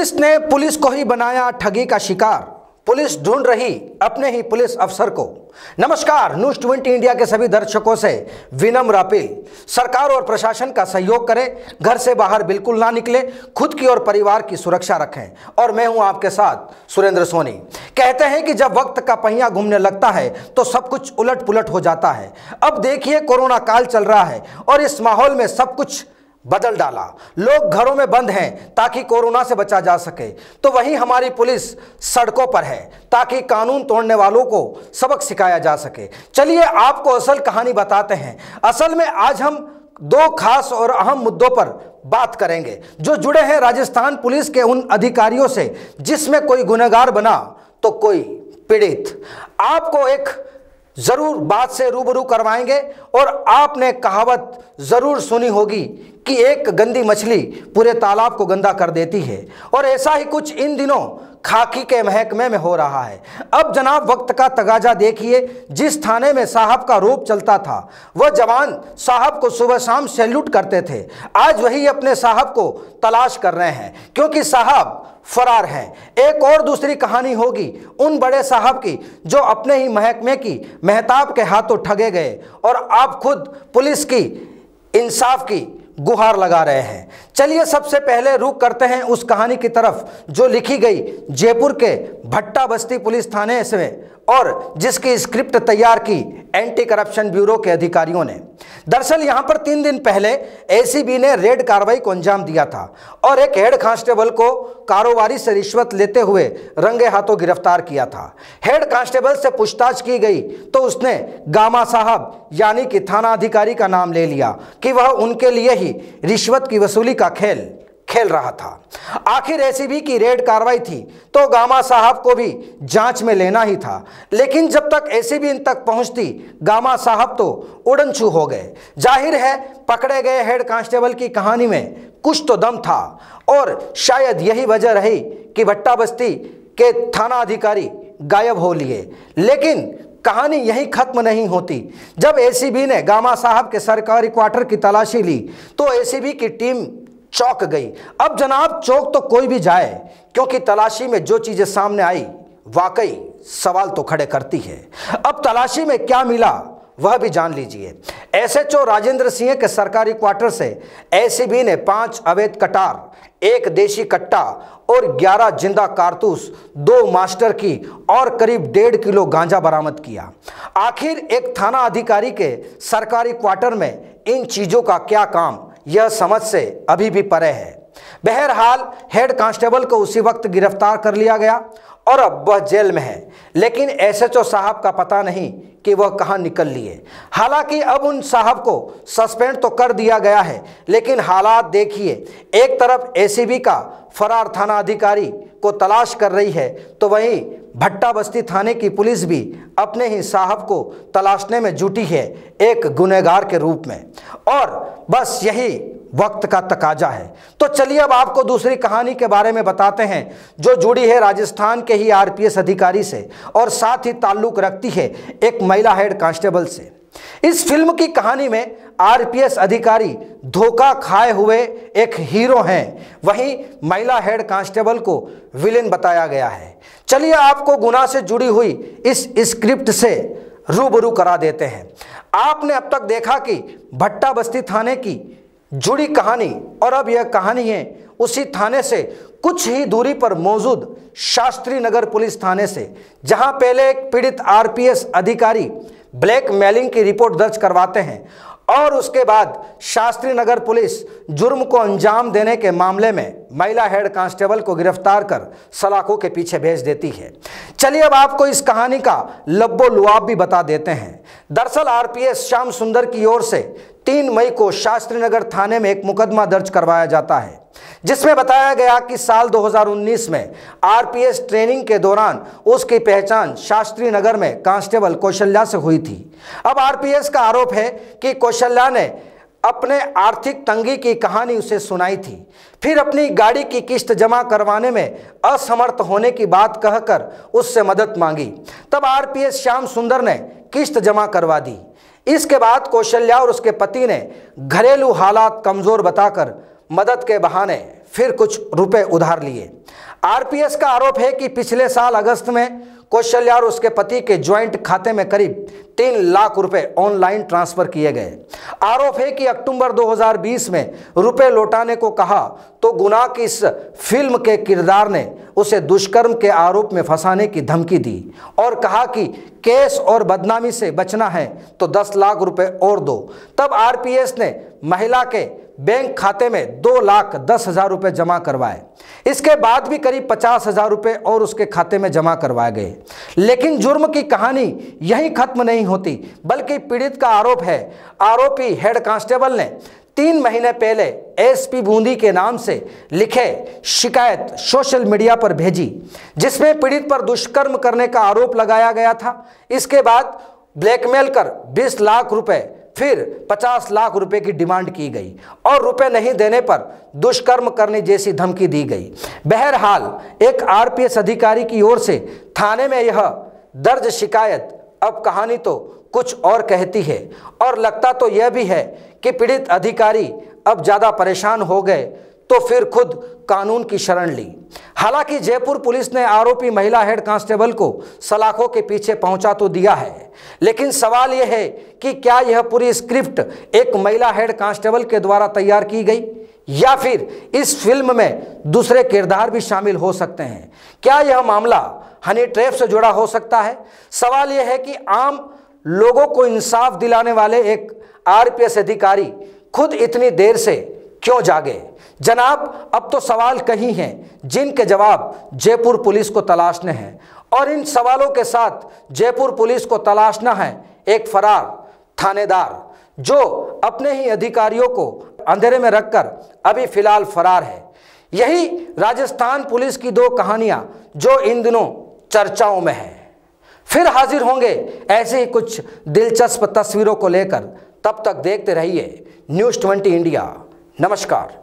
Police ने police को ही बनाया ठगी का शिकार। पुलिस ढूंढ रही अपने ही पुलिस अफसर को। नमस्कार, न्यूज़ 20 इंडिया के सभी दर्शकों से विनम्र अपील, सरकार और प्रशासन का सहयोग करें, घर से बाहर बिल्कुल ना निकले, खुद की और परिवार की सुरक्षा रखें। और मैं हूं आपके साथ सुरेंद्र सोनी। कहते हैं कि जब वक्त का पहिया घूमने लगता है तो सब कुछ उलट पुलट हो जाता है। अब देखिए, कोरोना काल चल रहा है और इस माहौल में सब कुछ बदल डाला। लोग घरों में बंद हैं ताकि कोरोना से बचा जा सके, तो वहीं हमारी पुलिस सड़कों पर है ताकि कानून तोड़ने वालों को सबक सिखाया जा सके। चलिए आपको असल कहानी बताते हैं। असल में आज हम दो खास और अहम मुद्दों पर बात करेंगे जो जुड़े हैं राजस्थान पुलिस के उन अधिकारियों से जिसमें कोई गुनहगार बना तो कोई पीड़ित। आपको एक जरूर बात से रूबरू करवाएंगे और आपने कहावत जरूर सुनी होगी कि एक गंदी मछली पूरे तालाब को गंदा कर देती है, और ऐसा ही कुछ इन दिनों खाकी के महकमे में हो रहा है। अब जनाब वक्त का तगाजा देखिए। जिस थाने में साहब का रोब चलता था, वह जवान साहब को सुबह शाम सैल्यूट करते थे, आज वही अपने साहब को तलाश कर रहे हैं क्योंकि साहब फरार हैं। एक और दूसरी कहानी होगी उन बड़े साहब की जो अपने ही महकमे की महताब के हाथों ठगे गए और आप खुद पुलिस की इंसाफ की गुहार लगा रहे हैं। चलिए सबसे पहले रुख करते हैं उस कहानी की तरफ जो लिखी गई जयपुर के भट्टा बस्ती पुलिस थाने से और जिसकी स्क्रिप्ट तैयार की एंटी करप्शन ब्यूरो के अधिकारियों ने। दरअसल यहां पर 3 दिन पहले एसीबी ने रेड कार्रवाई को अंजाम दिया था और एक हेड कांस्टेबल को कारोबारी से रिश्वत लेते हुए रंगे हाथों गिरफ्तार किया था। हेड कांस्टेबल से पूछताछ की गई तो उसने गामा साहब यानी कि थाना अधिकारी का नाम ले लिया कि वह उनके लिए ही रिश्वत की वसूली का खेल रहा था। आखिर एसीबी की रेड कार्रवाई थी तो गामा साहब को भी जांच में लेना ही था, लेकिन जब तक एसीबी इन तक पहुंचती गामा साहब तो उड़नछू हो गए। जाहिर है पकड़े गए हेड कांस्टेबल की कहानी में कुछ तो दम था और शायद यही वजह रही कि भट्टा बस्ती के थाना अधिकारी गायब हो लिए। लेकिन कहानी यहीं खत्म नहीं होती। जब एसीबी ने गामा साहब के सरकारी क्वार्टर की तलाशी ली तो एसीबी की टीम चौंक गई। अब जनाब चौंक तो कोई भी जाए क्योंकि तलाशी में जो चीजें सामने आई वाकई सवाल तो खड़े करती है। अब तलाशी में क्या मिला वह भी जान लीजिए। एसएचओ राजेंद्र सिंह के सरकारी क्वार्टर से एसीबी ने 5 अवैध कटार, 1 देशी कट्टा और 11 जिंदा कारतूस, 2 मास्टर की और करीब 1.5 किलो गांजा बरामद किया। आखिर एक थाना अधिकारी के सरकारी क्वार्टर में इन चीजों का क्या काम, यह समझ से अभी भी परे है। बहरहाल हेड कांस्टेबल को उसी वक्त गिरफ्तार कर लिया गया और अब वह जेल में है, लेकिन एसएचओ साहब का पता नहीं कि वह कहां निकल लिए। हालांकि अब उन साहब को सस्पेंड तो कर दिया गया है, लेकिन हालात देखिए, एक तरफ एसीबी का फरार थाना अधिकारी को तलाश कर रही है तो वहीं भट्टा बस्ती थाने की पुलिस भी अपने ही साहब को तलाशने में जुटी है एक गुनहगार के रूप में, और बस यही वक्त का तकाजा है। तो चलिए अब आपको दूसरी कहानी के बारे में बताते हैं जो जुड़ी है राजस्थान के ही आरपीएस अधिकारी से और साथ ही ताल्लुक रखती है एक महिला हेड कांस्टेबल से। इस फिल्म की कहानी में आरपीएस अधिकारी धोखा खाए हुए एक हीरो हैं, वहीं महिला हेड कांस्टेबल को विलेन बताया गया है। चलिए आपको गुनाह से जुड़ी हुई इस स्क्रिप्ट से रूबरू करा देते हैं। आपने अब तक देखा कि भट्टा बस्ती थाने की जुड़ी कहानी, और अब यह कहानी है उसी थाने से कुछ ही दूरी पर मौजूद शास्त्री नगर पुलिस थाने से, जहां पहले एक पीड़ित आरपीएस अधिकारी ब्लैकमेलिंग की रिपोर्ट दर्ज करवाते हैं और उसके बाद शास्त्री नगर पुलिस जुर्म को अंजाम देने के मामले में महिला हेड कांस्टेबल को गिरफ्तार कर सलाखों के पीछे भेज देती है। चलिए अब आपको इस कहानी का लब्बो लुआब भी बता देते हैं। दरअसल आरपीएस श्याम सुंदर की ओर से 3 मई को शास्त्री नगर थाने में एक मुकदमा दर्ज करवाया जाता है जिसमें बताया गया कि साल 2019 में आरपीएस ट्रेनिंग के दौरान उसकी पहचान शास्त्री नगर में कांस्टेबल कौशल्या से हुई थी। अब आरपीएस का आरोप है कि कौशल्या ने अपने आर्थिक तंगी की कहानी उसे सुनाई थी, फिर अपनी गाड़ी की किस्त जमा करवाने में असमर्थ होने की बात कहकर उससे मदद मांगी। तब आरपीएस श्याम सुंदर ने किस्त जमा करवा दी। इसके बाद कौशल्या और उसके पति ने घरेलू हालात कमजोर बताकर मदद के बहाने फिर कुछ रुपए उधार लिए। आरपीएस का आरोप है कि पिछले साल अगस्त में कौशल्या और उसके पति के ज्वाइंट खाते में करीब 3 लाख रुपए ऑनलाइन ट्रांसफर किए गए। आरोप है कि अक्टूबर 2020 में रुपए लौटाने को कहा तो गुनाह की इस फिल्म के किरदार ने उसे दुष्कर्म के आरोप में फंसाने की धमकी दी और कहा कि केस और बदनामी से बचना है तो 10 लाख रुपए और दो। तब आरपीएस ने महिला के बैंक खाते में 2,10,000 रुपए जमा करवाए। इसके बाद भी करीब 50,000 रुपए और उसके खाते में जमा करवाए गए। लेकिन जुर्म की कहानी यहीं खत्म नहीं होती, बल्कि पीड़ित का आरोप है आरोपी हेड कांस्टेबल ने 3 महीने पहले एसपी बूंदी के नाम से लिखे शिकायत सोशल मीडिया पर भेजी, जिसमें पीड़ित पर दुष्कर्म करने का आरोप लगाया गया था। इसके बाद ब्लैकमेल कर 20 लाख रुपए फिर 50 लाख रुपए की डिमांड की गई और रुपए नहीं देने पर दुष्कर्म करने जैसी धमकी दी गई। बहरहाल एक आरपीएस अधिकारी की ओर से थाने में यह दर्ज शिकायत अब कहानी तो कुछ और कहती है और लगता तो यह भी है कि पीड़ित अधिकारी अब ज़्यादा परेशान हो गए तो फिर खुद कानून की शरण ली। हालांकि जयपुर पुलिस ने आरोपी महिला हेड कांस्टेबल को सलाखों के पीछे पहुंचा तो दिया है, लेकिन सवाल यह है कि क्या यह पूरी स्क्रिप्ट एक महिला हेड कांस्टेबल के द्वारा तैयार की गई या फिर इस फिल्म में दूसरे किरदार भी शामिल हो सकते हैं। क्या यह मामला हनी ट्रैप से जुड़ा हो सकता है? सवाल यह है कि आम लोगों को इंसाफ दिलाने वाले एक आरपीएस अधिकारी खुद इतनी देर से क्यों जागे? जनाब, अब तो सवाल कई हैं जिनके जवाब जयपुर पुलिस को तलाशने हैं और इन सवालों के साथ जयपुर पुलिस को तलाशना है एक फरार थानेदार जो अपने ही अधिकारियों को अंधेरे में रखकर अभी फिलहाल फरार है। यही राजस्थान पुलिस की 2 कहानियां जो इन दिनों चर्चाओं में है। फिर हाजिर होंगे ऐसे ही कुछ दिलचस्प तस्वीरों को लेकर। तब तक देखते रहिए न्यूज़ 20 इंडिया। नमस्कार।